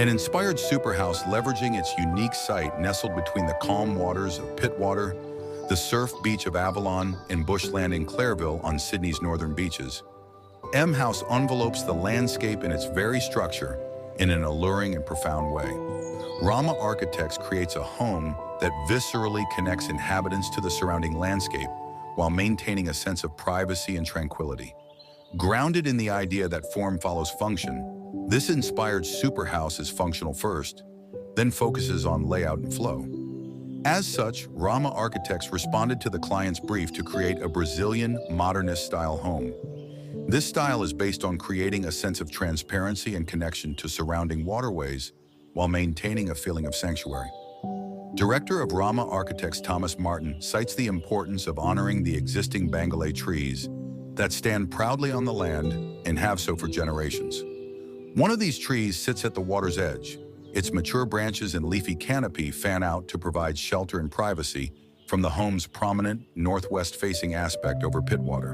An inspired superhouse leveraging its unique site nestled between the calm waters of Pittwater, the surf beach of Avalon, and bushland in Clairville on Sydney's northern beaches. M House envelopes the landscape in its very structure in an alluring and profound way. Rama Architects creates a home that viscerally connects inhabitants to the surrounding landscape while maintaining a sense of privacy and tranquility. Grounded in the idea that form follows function, this inspired superhouse is functional first, then focuses on layout and flow. As such, Rama Architects responded to the client's brief to create a Brazilian modernist-style home. This style is based on creating a sense of transparency and connection to surrounding waterways while maintaining a feeling of sanctuary. Director of Rama Architects Thomas Martin cites the importance of honoring the existing Bengalé trees that stand proudly on the land and have so for generations. One of these trees sits at the water's edge. Its mature branches and leafy canopy fan out to provide shelter and privacy from the home's prominent northwest-facing aspect over Pittwater.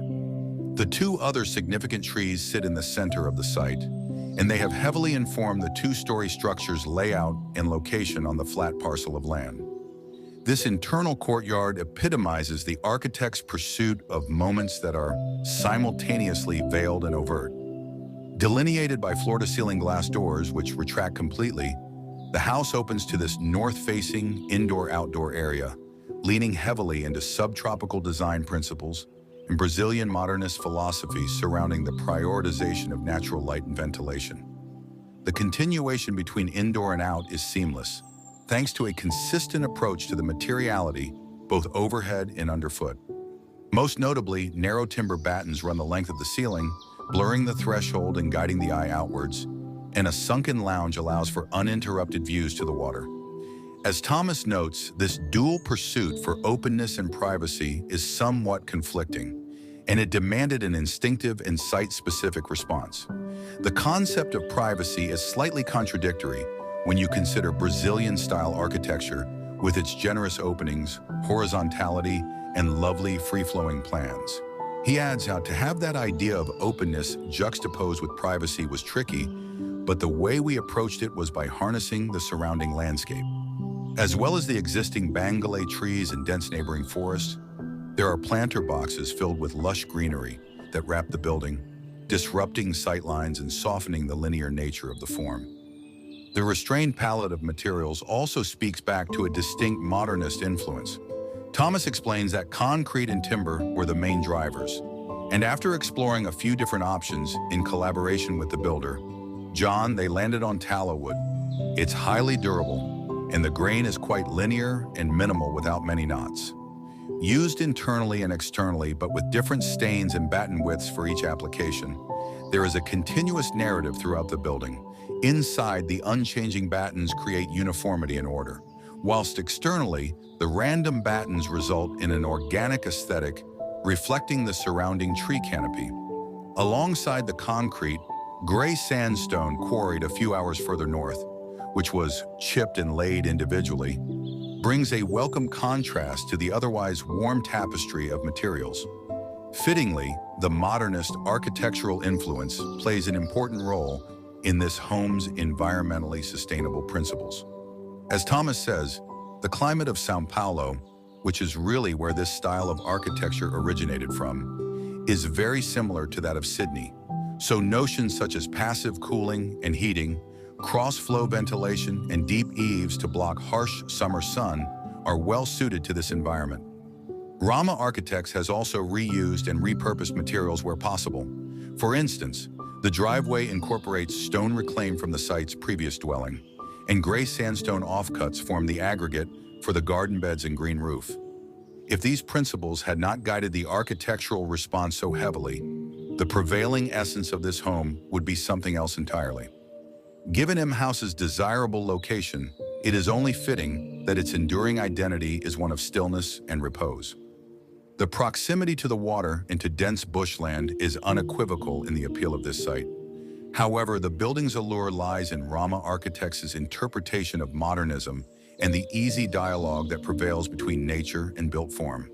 The two other significant trees sit in the center of the site, and they have heavily informed the two-story structure's layout and location on the flat parcel of land. This internal courtyard epitomizes the architect's pursuit of moments that are simultaneously veiled and overt. Delineated by floor-to-ceiling glass doors which retract completely, the house opens to this north-facing indoor-outdoor area, leaning heavily into subtropical design principles and Brazilian modernist philosophies surrounding the prioritization of natural light and ventilation. The continuation between indoor and out is seamless, thanks to a consistent approach to the materiality, both overhead and underfoot. Most notably, narrow timber battens run the length of the ceiling, blurring the threshold and guiding the eye outwards, and a sunken lounge allows for uninterrupted views to the water. As Thomas notes, this dual pursuit for openness and privacy is somewhat conflicting, and it demanded an instinctive and site-specific response. The concept of privacy is slightly contradictory when you consider Brazilian-style architecture with its generous openings, horizontality, and lovely free-flowing plans. He adds how to have that idea of openness juxtaposed with privacy was tricky, but the way we approached it was by harnessing the surrounding landscape. As well as the existing Bengalé trees and dense neighboring forests, there are planter boxes filled with lush greenery that wrap the building, disrupting sightlines and softening the linear nature of the form. The restrained palette of materials also speaks back to a distinct modernist influence. Thomas explains that concrete and timber were the main drivers, and after exploring a few different options in collaboration with the builder, John, they landed on tallow wood. It's highly durable, and the grain is quite linear and minimal without many knots. Used internally and externally, but with different stains and batten widths for each application, there is a continuous narrative throughout the building. Inside, the unchanging battens create uniformity and order, whilst externally, the random battens result in an organic aesthetic reflecting the surrounding tree canopy. Alongside the concrete, gray sandstone quarried a few hours further north, which was chipped and laid individually, brings a welcome contrast to the otherwise warm tapestry of materials. Fittingly, the modernist architectural influence plays an important role in this home's environmentally sustainable principles. As Thomas says, the climate of São Paulo, which is really where this style of architecture originated from, is very similar to that of Sydney. So notions such as passive cooling and heating, cross-flow ventilation, and deep eaves to block harsh summer sun are well suited to this environment. Rama Architects has also reused and repurposed materials where possible. For instance, the driveway incorporates stone reclaimed from the site's previous dwelling, and gray sandstone offcuts form the aggregate for the garden beds and green roof. If these principles had not guided the architectural response so heavily, the prevailing essence of this home would be something else entirely. Given M House's desirable location, it is only fitting that its enduring identity is one of stillness and repose. The proximity to the water and to dense bushland is unequivocal in the appeal of this site. However, the building's allure lies in Rama Architects' interpretation of modernism and the easy dialogue that prevails between nature and built form.